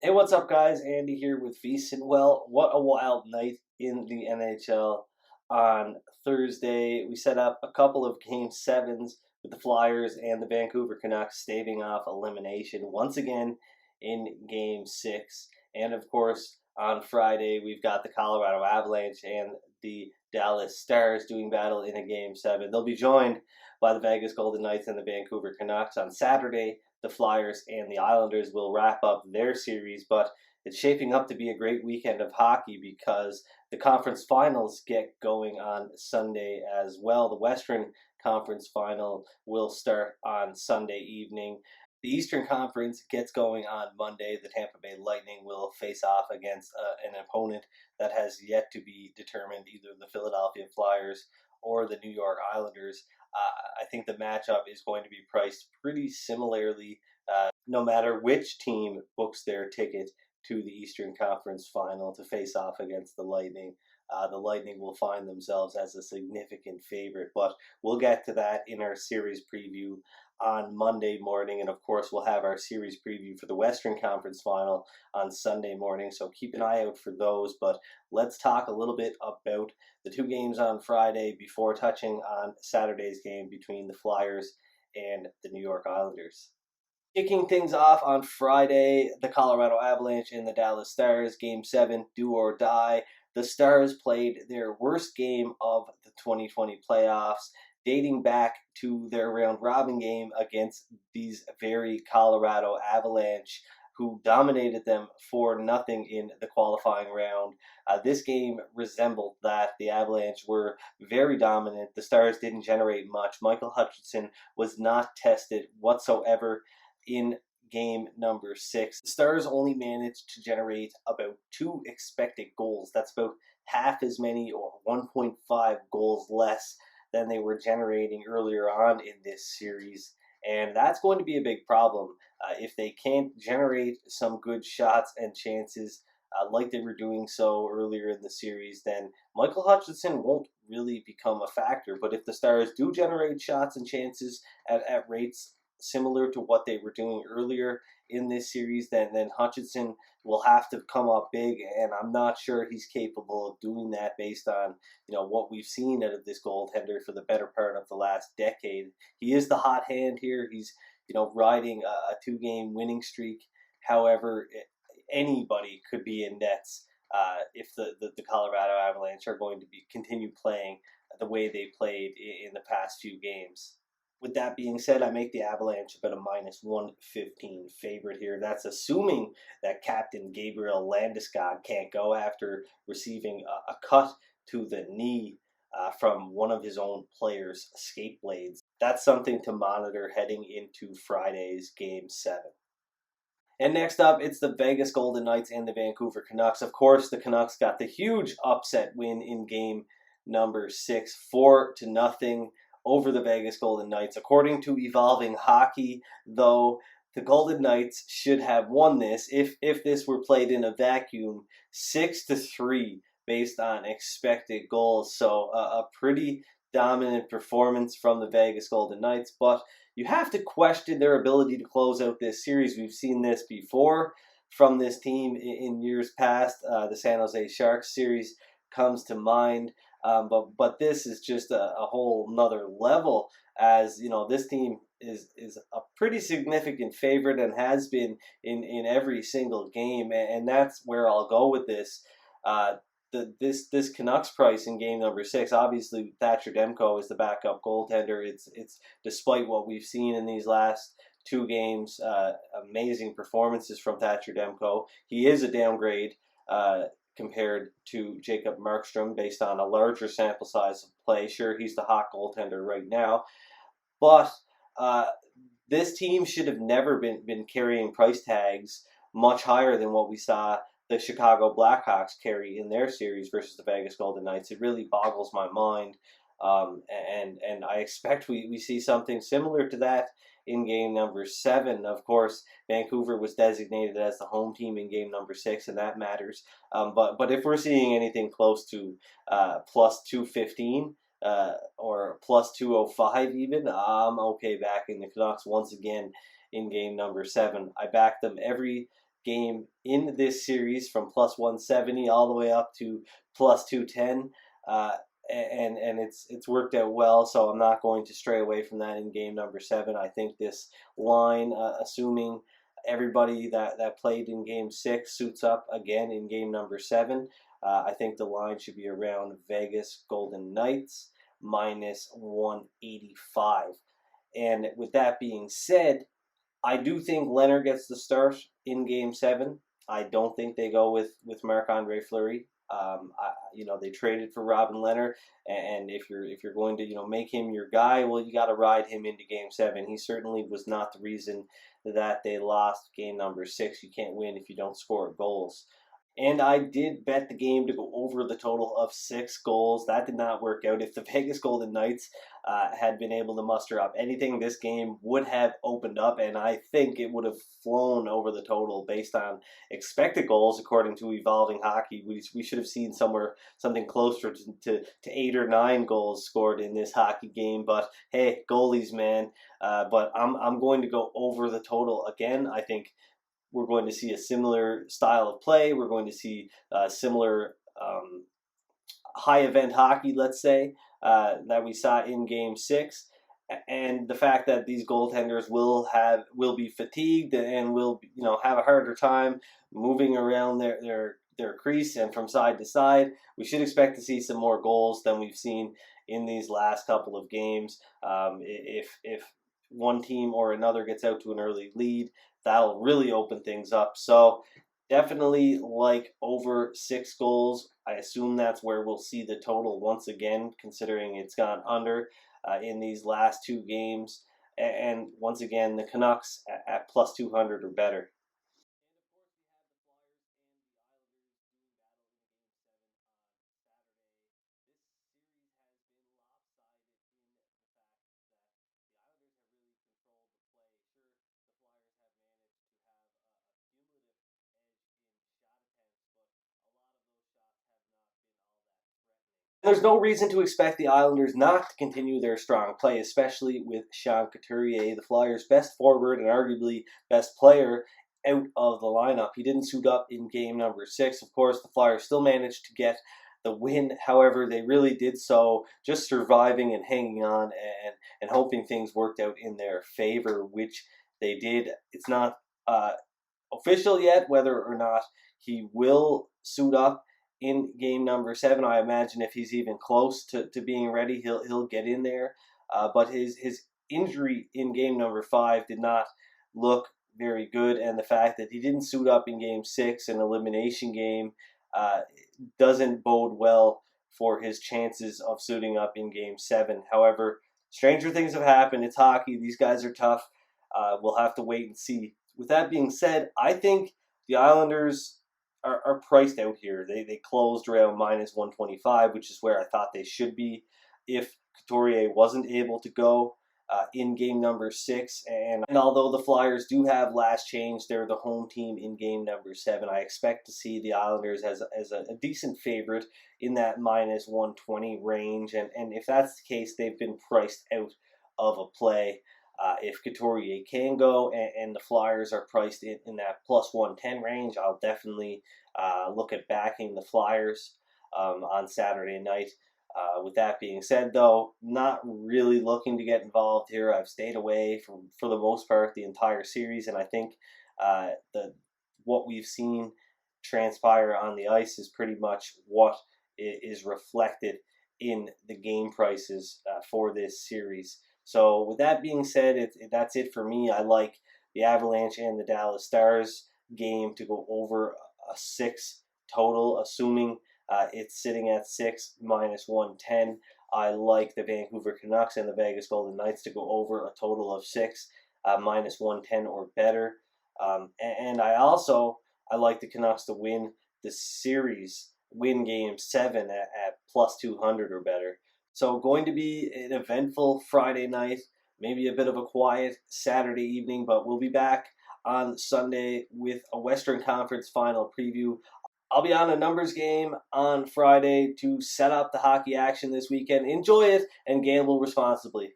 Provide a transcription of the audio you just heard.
Hey, what's up, guys? Andy here with VSiN. Well, what a wild night in the NHL on Thursday. We set up a couple of Game 7s with the Flyers and the Vancouver Canucks staving off elimination once again in Game 6. And of course, on Friday, we've got the Colorado Avalanche and the Dallas Stars doing battle in a Game 7. They'll be joined by the Vegas Golden Knights and the Vancouver Canucks on Saturday. The Flyers and the Islanders will wrap up their series, but it's shaping up to be a great weekend of hockey because the conference finals get going on Sunday as well. The Western Conference final will start on Sunday evening. The Eastern Conference gets going on Monday. The Tampa Bay Lightning will face off against an opponent that has yet to be determined, either the Philadelphia Flyers or the New York Islanders. I think the matchup is going to be priced pretty similarly, no matter which team books their ticket to the Eastern Conference final to face off against the Lightning. The Lightning will find themselves as a significant favorite, but we'll get to that in our series preview on Monday morning. And of course, we'll have our series preview for the Western Conference final on Sunday morning. So keep an eye out for those. But let's talk a little bit about the two games on Friday before touching on Saturday's game between the Flyers and the New York Islanders. Kicking things off on Friday, the Colorado Avalanche and the Dallas Stars, Game 7, do or die. The Stars played their worst game of the 2020 playoffs, dating back to their round robin game against these very Colorado Avalanche, who dominated them 4-0 in the qualifying round. This game resembled that. The Avalanche were very dominant. The Stars didn't generate much. Michael Hutchinson was not tested whatsoever in game number 6. The Stars only managed to generate about 2 expected goals. That's about half as many, or 1.5 goals less than they were generating earlier on in this series. And that's going to be a big problem. If they can't generate some good shots and chances like they were doing so earlier in the series, then Michael Hutchinson won't really become a factor. But if the Stars do generate shots and chances at rates similar to what they were doing earlier in this series, then Hutchinson will have to come up big, and I'm not sure he's capable of doing that based on what we've seen out of this goaltender for the better part of the last decade. He is the hot hand here. He's riding a 2-game winning streak. However, anybody could be in nets if the Colorado Avalanche are going to continue playing the way they played in the past few games. With that being said, I make the Avalanche about a -115 favorite here. That's assuming that Captain Gabriel Landeskog can't go after receiving a cut to the knee from one of his own players' skate blades. That's something to monitor heading into Friday's Game 7. And next up, it's the Vegas Golden Knights and the Vancouver Canucks. Of course, the Canucks got the huge upset win in game number 6, 4-0 over the Vegas Golden Knights. According to Evolving Hockey, though, the Golden Knights should have won this if this were played in a vacuum, 6-3 based on expected goals. So a pretty dominant performance from the Vegas Golden Knights, but you have to question their ability to close out this series. We've seen this before from this team in years past. The San Jose Sharks series comes to mind. But this is just a whole nother level, as this team is a pretty significant favorite and has been in every single game, and that's where I'll go with this. This Canucks price in game number 6, obviously Thatcher Demko is the backup goaltender. It's despite what we've seen in these last 2 games, amazing performances from Thatcher Demko. He is a downgrade compared to Jacob Markstrom based on a larger sample size of play. Sure, he's the hot goaltender right now, but this team should have never been carrying price tags much higher than what we saw the Chicago Blackhawks carry in their series versus the Vegas Golden Knights. It really boggles my mind, and I expect we see something similar to that in game number 7. Of course, Vancouver was designated as the home team in game number 6, and that matters. But if we're seeing anything close to plus 215 or plus 205 even, I'm okay backing the Canucks once again in game number 7. I back them every game in this series from plus 170 all the way up to plus 210. And it's worked out well, so I'm not going to stray away from that in game number 7. I think this line, assuming everybody that played in game 6 suits up again in game number 7, I think the line should be around Vegas Golden Knights minus 185. And with that being said, I do think Leonard gets the start in Game 7. I don't think they go with Marc-Andre Fleury. They traded for Robin Leonard, and if you're going to make him your guy, well, you got to ride him into Game 7. He certainly was not the reason that they lost game number 6. You can't win if you don't score goals. And I did bet the game to go over the total of 6 goals. That did not work out. If the Vegas Golden Knights had been able to muster up anything, this game would have opened up, and I think it would have flown over the total based on expected goals. According to Evolving Hockey, we should have seen something closer to 8 or 9 goals scored in this hockey game. But hey, goalies, man. But I'm going to go over the total again. I think we're going to see a similar style of play. We're going to see similar high event hockey, let's say, that we saw in Game 6. And the fact that these goaltenders will be fatigued and will have a harder time moving around their crease and from side to side, we should expect to see some more goals than we've seen in these last couple of games. If one team or another gets out to an early lead, that'll really open things up. So definitely like over 6 goals. I assume that's where we'll see the total once again, considering it's gone under in these last 2 games. And once again, the Canucks at plus 200 or better. There's no reason to expect the Islanders not to continue their strong play, especially with Sean Couturier, the Flyers' best forward and arguably best player, out of the lineup. He didn't suit up in game number 6. Of course, the Flyers still managed to get the win. However, they really did so just surviving and hanging on and hoping things worked out in their favor, which they did. It's not official yet whether or not he will suit up in game number 7. I imagine if he's even close to being ready, he'll get in there. But his injury in game number 5 did not look very good, and the fact that he didn't suit up in game 6, an elimination game, doesn't bode well for his chances of suiting up in game 7. However, stranger things have happened. It's hockey. These guys are tough. We'll have to wait and see. With that being said, I think the Islanders are priced out here. They closed around minus 125, which is where I thought they should be if Couturier wasn't able to go in game number 6. And although the Flyers do have last change, they're the home team in game number 7. I expect to see the Islanders as a decent favorite in that minus 120 range. And if that's the case, they've been priced out of a play. If Couturier can go and the Flyers are priced in that plus 110 range, I'll definitely look at backing the Flyers on Saturday night. With that being said, though, not really looking to get involved here. I've stayed away for the most part the entire series, and I think what we've seen transpire on the ice is pretty much what is reflected in the game prices for this series. So with that being said, that's it for me. I like the Avalanche and the Dallas Stars game to go over a 6 total, assuming it's sitting at 6 minus 110. I like the Vancouver Canucks and the Vegas Golden Knights to go over a total of 6 minus 110 or better. And I like the Canucks to win the series, win game 7 at plus 200 or better. So going to be an eventful Friday night, maybe a bit of a quiet Saturday evening, but we'll be back on Sunday with a Western Conference final preview. I'll be on a numbers game on Friday to set up the hockey action this weekend. Enjoy it and gamble responsibly.